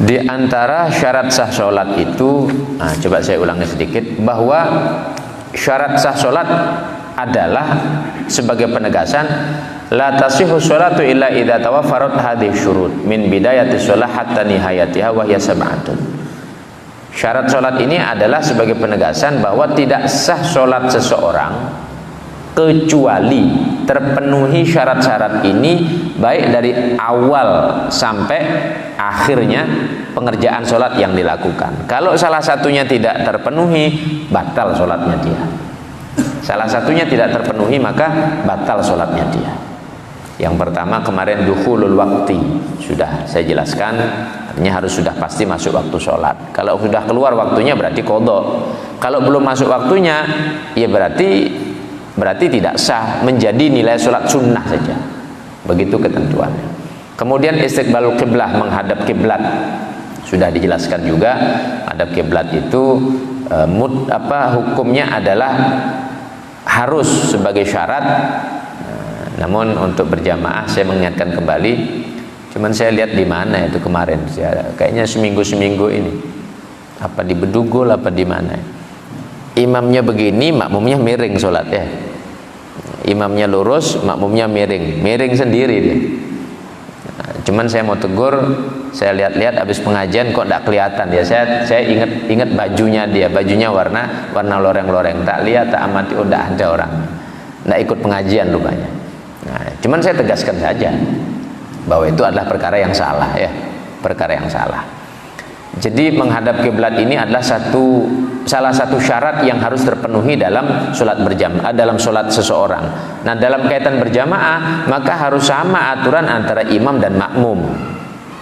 Di antara syarat sah sholat itu, coba saya ulangi sedikit, bahwa syarat sah sholat adalah sebagai penegasan, la tasihhu sholatu illa idza tawaffarat hadhihi syurut min bidayati sholah hatta nihayatiha wa hiya sab'atun. Syarat sholat ini adalah sebagai penegasan bahwa tidak sah sholat seseorang kecuali terpenuhi syarat-syarat ini, baik dari awal sampai akhirnya pengerjaan sholat yang dilakukan. Kalau salah satunya tidak terpenuhi, batal sholatnya dia. Salah satunya tidak terpenuhi, maka batal sholatnya dia. Yang pertama kemarin dukhulul waqti, sudah saya jelaskan, artinya harus sudah pasti masuk waktu sholat. Kalau sudah keluar waktunya berarti qadha. Kalau belum masuk waktunya, ya berarti tidak sah, menjadi nilai sholat sunnah saja. Begitu ketentuannya. Kemudian istiqbalul qiblah, menghadap kiblat, sudah dijelaskan juga. Menghadap kiblat itu hukumnya adalah harus sebagai syarat. Namun untuk berjamaah saya mengingatkan kembali. Cuman saya lihat di mana itu kemarin, kayaknya seminggu ini, apa di Bedugul apa di mana, imamnya begini, makmumnya miring sholat ya. Imamnya lurus, makmumnya miring sendiri dia. Cuman saya mau tegur, saya lihat-lihat habis pengajian kok tidak kelihatan ya. Saya ingat bajunya dia, bajunya warna loreng-loreng. Tak lihat, tak amati, udah ada orang. Tidak ikut pengajian rupanya. Nah, cuman saya tegaskan saja bahwa itu adalah perkara yang salah ya, perkara yang salah. Jadi menghadap kiblat ini adalah salah satu syarat yang harus terpenuhi dalam sholat berjamaah, dalam sholat seseorang. Nah, dalam kaitan berjamaah maka harus sama aturan antara imam dan makmum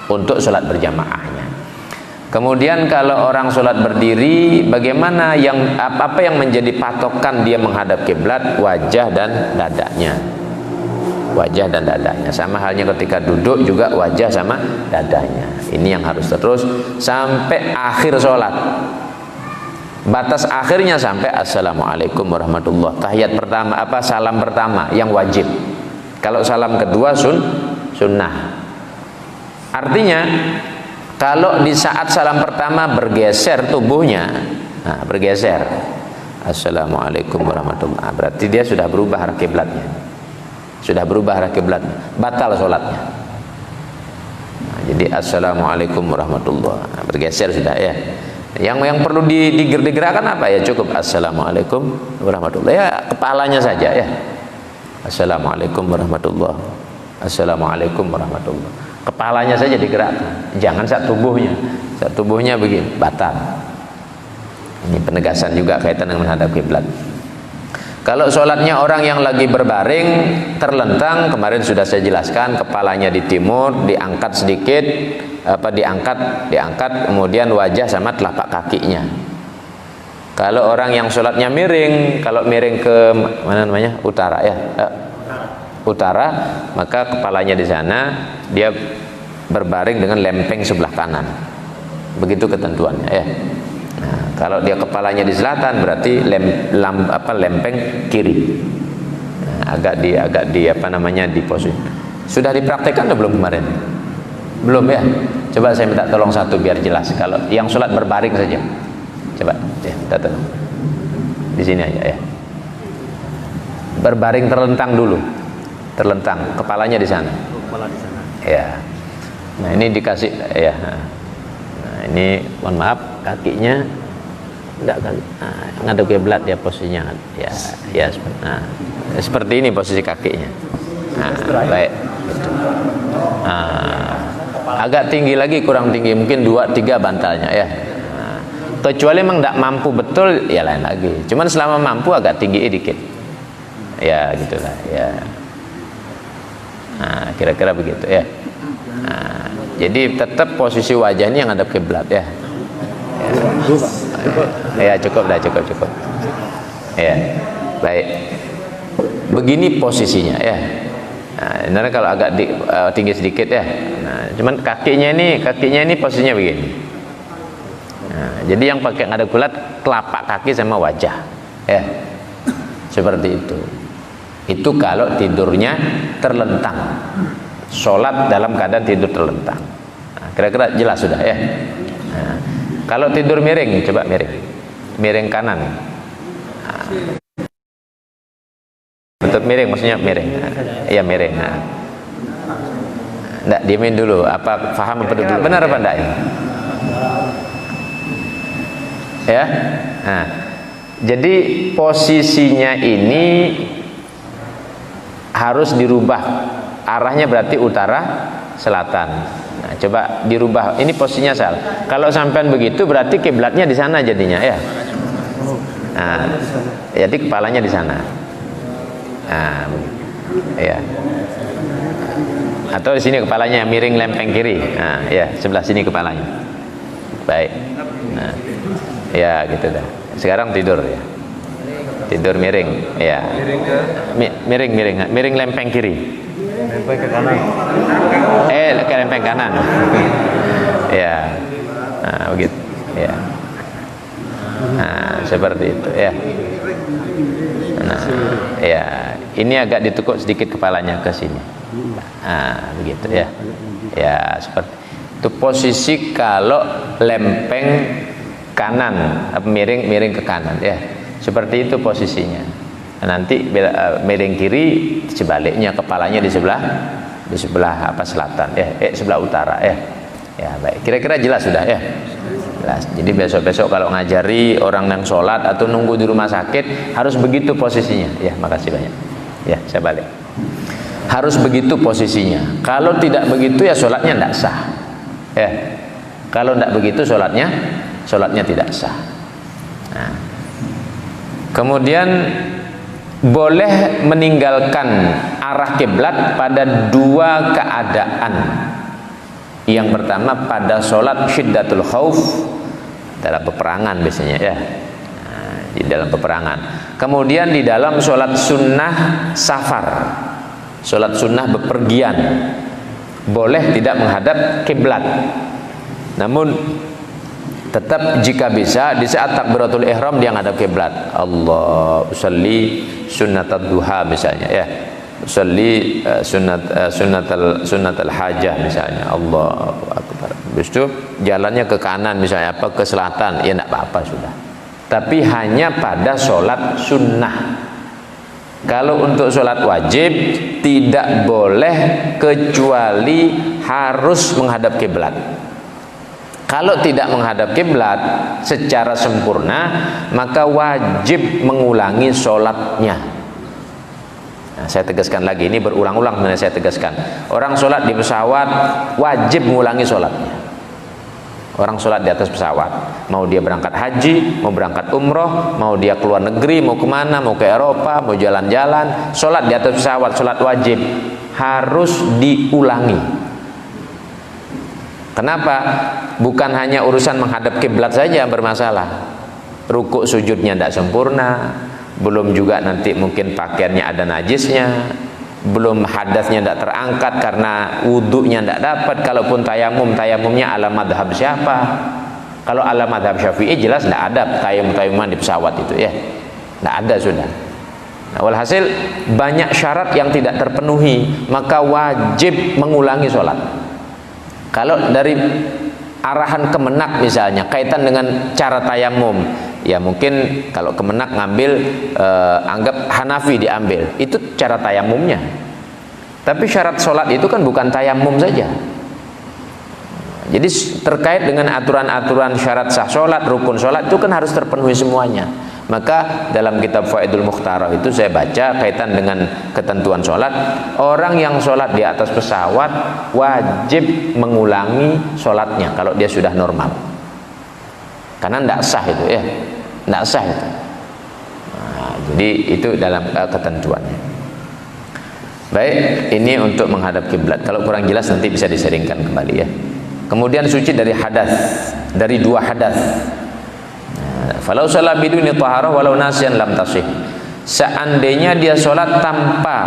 untuk sholat berjamaahnya. Kemudian kalau orang sholat berdiri, bagaimana apa yang menjadi patokan dia menghadap kiblat? Wajah dan dadanya. Wajah dan dadanya, sama halnya ketika duduk juga wajah sama dadanya. Ini yang harus terus sampai akhir sholat. Batas akhirnya sampai assalamualaikum warahmatullah. Tahiyat pertama salam pertama yang wajib. Kalau salam kedua sunnah. Artinya kalau di saat salam pertama bergeser tubuhnya, bergeser assalamualaikum warahmatullah, berarti dia sudah berubah arah kiblatnya. Sudah berubah arah kiblat, batal sholatnya. Jadi assalamualaikum warahmatullah, bergeser sudah ya. Yang perlu digerakkan apa ya? Cukup assalamualaikum warahmatullah ya, kepalanya saja ya. Assalamualaikum warahmatullah, assalamualaikum warahmatullah, kepalanya saja digerakkan, jangan saat tubuhnya begini, batal. Ini penegasan juga kaitan dengan menghadap kiblat. Kalau sholatnya orang yang lagi berbaring terlentang, kemarin sudah saya jelaskan, kepalanya di timur, diangkat sedikit, diangkat, kemudian wajah sama telapak kakinya. Kalau orang yang sholatnya miring, kalau miring ke mana namanya, utara ya, utara, maka kepalanya di sana, dia berbaring dengan lempeng sebelah kanan. Begitu ketentuannya ya. Nah, kalau dia kepalanya di selatan berarti lempeng kiri. Nah, agak di di posisi. Sudah dipraktekkan atau belum kemarin? Belum ya? Coba saya minta tolong satu biar jelas. Kalau yang sholat berbaring saja. Coba ya, minta tolong. Di sini aja ya. Berbaring terlentang dulu. Terlentang, kepalanya di sana. Kepala di sana. Ya. Nah, ini dikasih ya. Nah, ini mohon maaf, kakinya enggak ngadep kiblat ya posisinya ya seperti ini posisi kakinya. Baik gitu. Agak tinggi lagi, kurang tinggi, mungkin 2-3 bantalnya ya. Kecuali memang tidak mampu betul ya lain lagi, cuman selama mampu agak tinggi dikit ya gitulah ya. Kira-kira begitu ya. Jadi tetap posisi wajahnya yang ngadep kiblat ya. Ya cukup. Ya, baik. Begini posisinya ya. Nah, kalau agak tinggi sedikit ya. Nah, cuman kakinya ini posisinya begini. Nah, jadi yang pakai ngadep kiblat telapak kaki sama wajah, ya. Seperti itu. Itu kalau tidurnya terlentang. Sholat dalam keadaan tidur terlentang. Nah, Kira-kira jelas sudah ya. Nah, kalau tidur miring, coba miring kanan. Nah, betul miring, maksudnya miring. Iya miring. Nah. Nggak, diemin dulu. Apa paham apa dulu? Benar apa enggak? Ya. Nah, jadi posisinya ini harus dirubah. Arahnya berarti utara selatan. Nah, coba dirubah. Ini posisinya salah. Kalau sampean begitu berarti kiblatnya di sana jadinya ya. Nah, jadi kepalanya di sana. Nah, ya. Atau di sini kepalanya miring lempeng kiri. Nah, ya, sebelah sini kepalanya. Baik. Nah, ya gitu dah. Sekarang tidur ya. Tidur miring, ya. Miring lempeng kiri. Lempeng ke kanan. Ke lempeng kanan. Ya. Nah, begitu. Ya. Nah, seperti itu ya. Nah, ya. Ini agak ditekuk sedikit kepalanya ke sini. Nah, begitu ya. Ya, seperti itu posisi kalau lempeng kanan, miring ke kanan ya. Seperti itu posisinya. Nanti miring kiri sebaliknya, kepalanya di sebelah apa selatan ya, sebelah utara ya. Ya, baik. Kira-kira jelas sudah ya. Jelas. Jadi besok-besok kalau ngajari orang yang sholat atau nunggu di rumah sakit harus begitu posisinya. Ya, makasih banyak. Ya, saya balik. Harus begitu posisinya. Kalau tidak begitu ya sholatnya tidak sah. Ya. Kalau tidak begitu sholatnya tidak sah. Nah. Kemudian boleh meninggalkan arah kiblat pada dua keadaan. Yang pertama pada sholat syiddatul khauf, dalam peperangan biasanya ya. Nah, di dalam peperangan. Kemudian di dalam sholat sunnah safar, sholat sunnah bepergian, boleh tidak menghadap kiblat. Namun tetap jika bisa di saat takbiratul ihram dia menghadap kiblat. Allah usolli sunnatul duha misalnya ya. Usolli sunnatul hajah misalnya. Allahu akbar. Habis itu jalannya ke kanan misalnya apa ke selatan ya enggak apa-apa sudah. Tapi hanya pada sholat sunnah. Kalau untuk sholat wajib tidak boleh kecuali harus menghadap kiblat. Kalau tidak menghadap kiblat secara sempurna maka wajib mengulangi sholatnya. Nah, saya tegaskan lagi, ini berulang-ulang saya tegaskan. Orang sholat di pesawat wajib mengulangi sholatnya. Orang sholat di atas pesawat, mau dia berangkat haji, mau berangkat umroh, mau dia keluar negeri, mau kemana, mau ke Eropa, mau jalan-jalan, sholat di atas pesawat, sholat wajib harus diulangi. Kenapa? Bukan hanya urusan menghadap kiblat saja yang bermasalah. Rukuk sujudnya tidak sempurna, belum juga nanti mungkin pakaiannya ada najisnya, belum hadasnya tidak terangkat karena wudhunya tidak dapat. Kalaupun tayamumnya ala madhab siapa? Kalau ala madhab Syafi'i jelas tidak ada tayamum-tayamuman di pesawat itu ya, tidak ada sudah. Nah, walhasil banyak syarat yang tidak terpenuhi, maka wajib mengulangi sholat. Kalau dari arahan kemenak misalnya kaitan dengan cara tayamum, ya mungkin kalau kemenak ngambil anggap Hanafi diambil, itu cara tayamumnya. Tapi syarat sholat itu kan bukan tayamum saja. Jadi terkait dengan aturan-aturan syarat sah sholat, rukun sholat itu kan harus terpenuhi semuanya. Maka dalam kitab Faidul Mukhtarah itu saya baca kaitan dengan ketentuan sholat, orang yang sholat di atas pesawat wajib mengulangi sholatnya kalau dia sudah normal, karena tidak sah itu ya, tidak sah itu. Nah, jadi itu dalam ketentuannya. Baik, ini untuk menghadap kiblat. Kalau kurang jelas nanti bisa diseringkan kembali ya. Kemudian suci dari hadas, dari dua hadas. Falau sholat biduni taharah walau nasiyan lam tasih. Seandainya dia sholat tanpa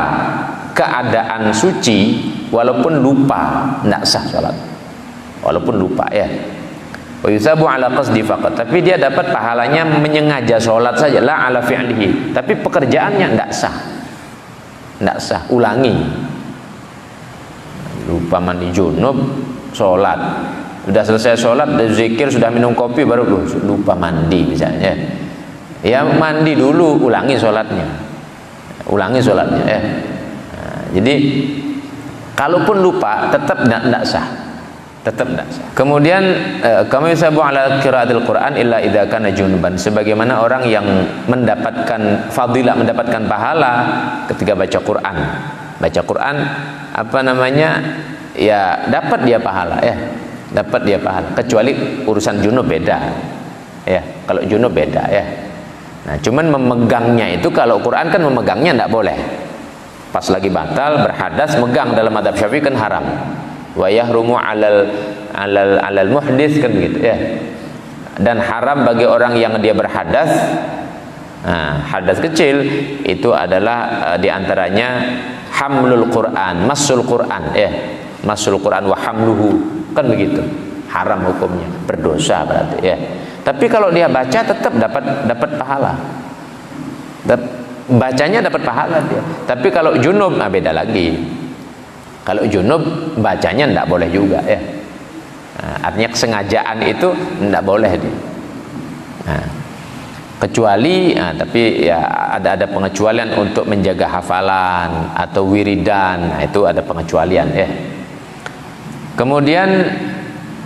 keadaan suci, walaupun lupa, tidak sah sholat. Walaupun lupa ya. Wa yusabu ala qasdi faqat. Tapi dia dapat pahalanya menyengaja sholat saja, la ala fi'lihi. Tapi pekerjaannya tidak sah. Tidak sah, ulangi. Lupa mandi junub, sholat. Sudah selesai sholat, zikir, sudah minum kopi, baru lupa mandi misalnya. Ya mandi dulu, ulangi sholatnya ya. Nah, jadi kalaupun lupa tetap tidak sah. Kemudian kami yusabu ala qiraatil Quran illa idza kana junuban, sebagaimana orang yang mendapatkan fadilah, mendapatkan pahala ketika baca Quran. Baca Quran apa namanya? Ya dapat dia pahala ya. Dapat dia pahala, kecuali urusan junub beda ya. Kalau junub beda ya. Nah cuman memegangnya itu, kalau Quran kan memegangnya tidak boleh. Pas lagi batal berhadas megang dalam mazhab Syafi'i kan haram. Wa yahrumu alal muhdits kan begitu ya. Dan haram bagi orang yang dia berhadas. Nah, hadas kecil itu adalah diantaranya hamlul Quran, masul Quran ya. Masul Quran wa hamluhu kan begitu, haram hukumnya, berdosa berarti ya. Tapi kalau dia baca tetap dapat pahala, bacanya dapat pahala dia. Tapi kalau junub beda lagi. Kalau junub bacanya tidak boleh juga ya. Nah, artinya kesengajaan itu tidak boleh dia. Nah, kecuali tapi ya ada pengecualian untuk menjaga hafalan atau wiridan. Nah, itu ada pengecualian ya. Kemudian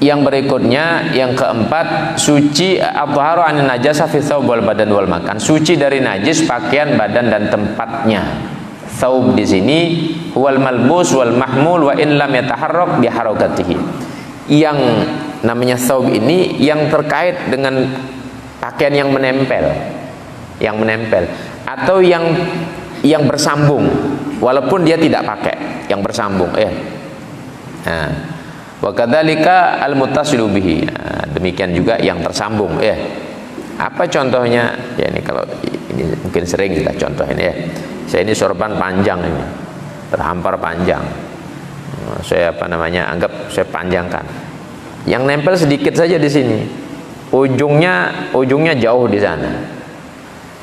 yang berikutnya, yang keempat, suci at-taharu anin najasa fi thawb wal badan wal makan. Suci dari najis pakaian, badan dan tempatnya. Thawb di sini wal malbus wal mahmul wa in lam yataharrak bi harakatihi. Yang namanya thawb ini yang terkait dengan pakaian yang menempel. Yang menempel atau yang bersambung walaupun dia tidak pakai, yang bersambung ya. Nah, wa kadzalika al-muttasilu bihi. Nah, demikian juga yang tersambung ya. Apa contohnya? Ya ini kalau ini mungkin sering kita contohin ya. Saya ini sorban panjang ini. Terhampar panjang. Saya anggap saya panjangkan. Yang nempel sedikit saja di sini. Ujungnya jauh di sana.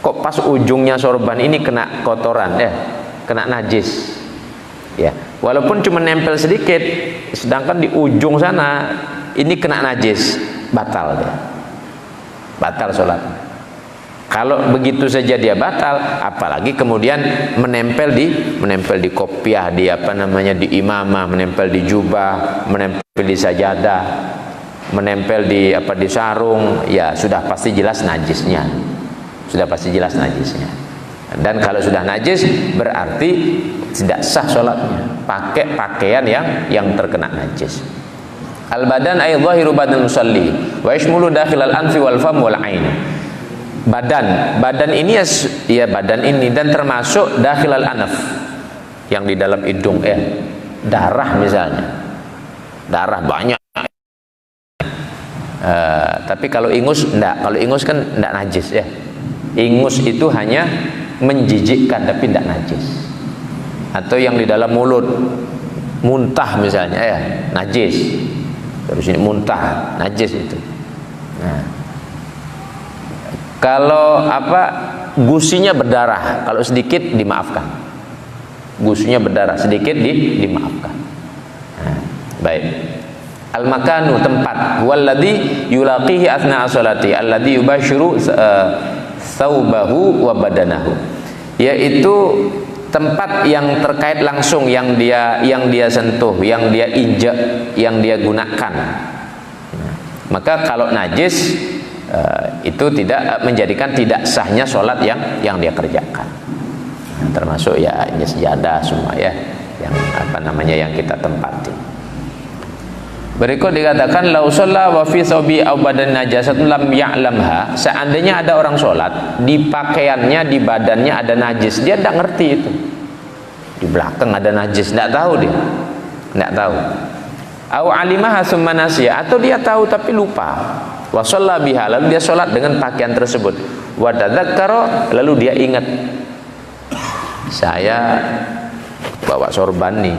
Kok pas ujungnya sorban ini kena kotoran ya, kena najis. Ya, walaupun cuma nempel sedikit, sedangkan di ujung sana ini kena najis, batal dia. Batal sholat. Kalau begitu saja dia batal, apalagi kemudian menempel di kopiah, di di imamah, menempel di jubah, menempel di sajadah, menempel di sarung, ya sudah pasti jelas najisnya. Dan kalau sudah najis berarti tidak sah sholatnya, pakai pakaian yang terkena najis. Al badan ay zahiru badan musalli wa yashmulu dakhilal anfi wal fam wal ain. Badan ini ya badan ini, dan termasuk dakhilal anf, yang di dalam hidung ya. Darah misalnya, darah banyak. Tapi kalau ingus enggak, kalau ingus kan enggak najis ya. Ingus itu hanya menjijikkan tapi tidak najis. Atau yang di dalam mulut, muntah misalnya ya, najis. Terus ini muntah, najis itu. Nah, kalau gusinya berdarah, kalau sedikit dimaafkan. Gusinya berdarah sedikit dimaafkan. Nah, baik. Al-makanu, tempat, walladhi yulaqihi athna'a sholati alladhi yubashiru thawbahu wa badanahu, yaitu tempat yang terkait langsung, yang dia sentuh, yang dia injak, yang dia gunakan. Maka kalau najis itu tidak menjadikan tidak sahnya sholat yang dia kerjakan. Termasuk ya ini sejadah semua ya, yang yang kita tempati. Berikut dikatakan lau shalla wa fi thawbi aw badan najasatun lam ya'lamha. Seandainya ada orang sholat, di pakaiannya, di badannya ada najis, dia tidak ngerti itu. Di belakang ada najis, tidak tahu dia. Tidak tahu. Aw alimaha summa nasiya, atau dia tahu tapi lupa. Wa shalla biha, lalu dia sholat dengan pakaian tersebut. Wa tadzakkara, lalu dia ingat, saya bawa sorban nih.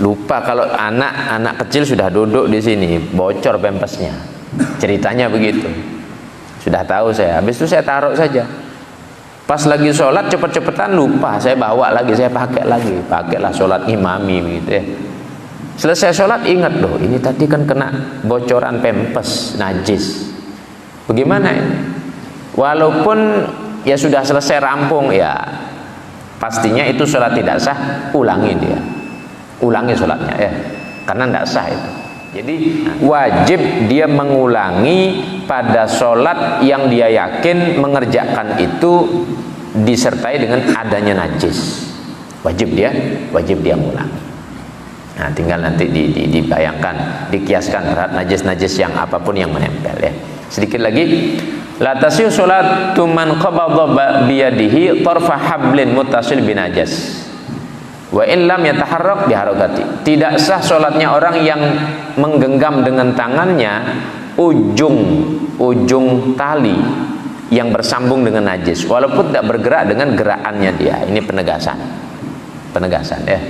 Lupa, kalau anak kecil sudah duduk di sini, bocor pempesnya, ceritanya begitu. Sudah tahu saya, habis itu saya taruh saja. Pas lagi sholat cepet-cepetan lupa, saya bawa lagi, saya pakailah sholat imami gitu ya. Selesai sholat ingat, loh ini tadi kan kena bocoran pempes, najis. Bagaimana ini? Walaupun ya sudah selesai rampung, ya pastinya itu sholat tidak sah, ulangi sholatnya ya, karena tidak sah itu. Jadi wajib dia mengulangi pada sholat yang dia yakin mengerjakan itu disertai dengan adanya najis. Wajib dia mengulangi. Nah, tinggal nanti dibayangkan, dikiaskan terhadap najis-najis yang apapun yang menempel ya. Sedikit lagi, la tasih sholatu man qabadha biyadihi tarfa hablin muttasil binajas wa in lam yataharrak biharakati. Tidak sah sholatnya orang yang menggenggam dengan tangannya ujung tali yang bersambung dengan najis walaupun tidak bergerak dengan gerakannya dia. Ini penegasan ya.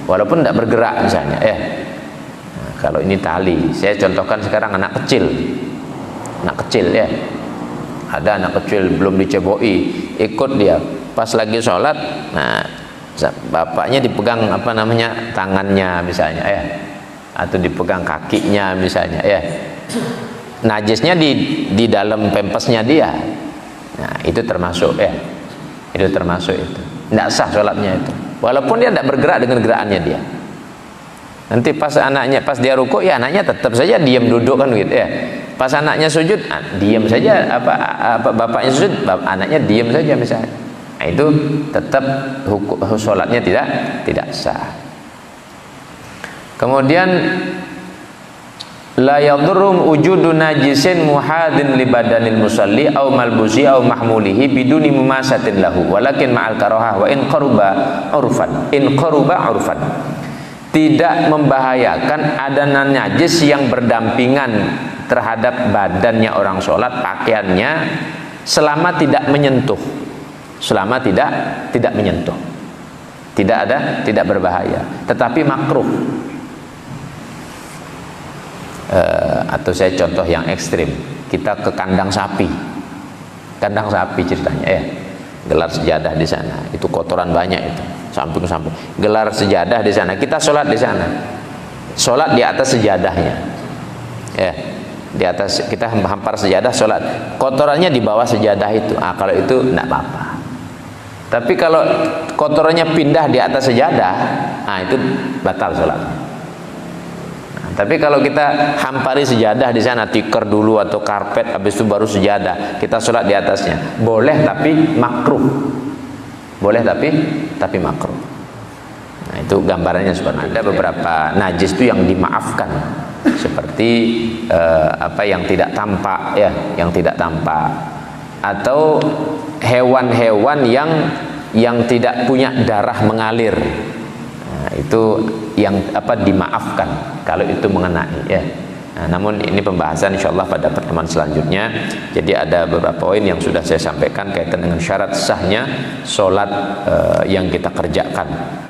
Walaupun tidak bergerak misalnya ya. Nah, kalau ini tali, saya contohkan sekarang anak kecil ya. Ada anak kecil belum diceboi, ikut dia pas lagi sholat. Nah, bapaknya dipegang tangannya misalnya ya, atau dipegang kakinya misalnya ya. Najisnya di dalam pempesnya dia. Nah, itu termasuk ya. Itu termasuk itu. Tidak sah sholatnya itu. Walaupun dia tidak bergerak dengan gerakannya dia. Nanti pas dia rukuk ya anaknya tetap saja diam duduk kan gitu ya. Pas anaknya sujud diam saja, bapaknya sujud anaknya diam saja misalnya. Nah, itu tetap sholatnya tidak sah. Kemudian la yadurrum wujudu najisin muhadin li badanil musalli au malbusi au mahmulihi biduni mumasatin lahu walakin ma'al karahah wa in qaruba urfan. Tidak membahayakan adanya najis yang berdampingan terhadap badannya orang sholat, pakaiannya, selama tidak menyentuh, tidak berbahaya, tetapi makruh. Atau saya contoh yang ekstrim, kita ke kandang sapi ceritanya ya, gelar sejadah di sana, itu kotoran banyak itu, samping gelar sejadah di sana, kita sholat di sana, sholat di atas sejadahnya ya, di atas kita hampar sejadah sholat, kotorannya di bawah sejadah itu. Kalau itu tidak apa-apa. Tapi kalau kotorannya pindah di atas sejadah, itu batal sholat. Tapi kalau kita hampari sejadah di sana, tikar dulu atau karpet, habis itu baru sejadah, kita sholat di atasnya, boleh tapi makruh. Nah, itu gambarannya seperti itu. Ada beberapa najis itu yang dimaafkan, seperti yang tidak tampak ya, atau hewan-hewan yang tidak punya darah mengalir. Nah, itu yang dimaafkan kalau itu mengenai ya. Nah, namun ini pembahasan insyaallah pada pertemuan selanjutnya. Jadi ada beberapa poin yang sudah saya sampaikan kaitan dengan syarat sahnya sholat yang kita kerjakan.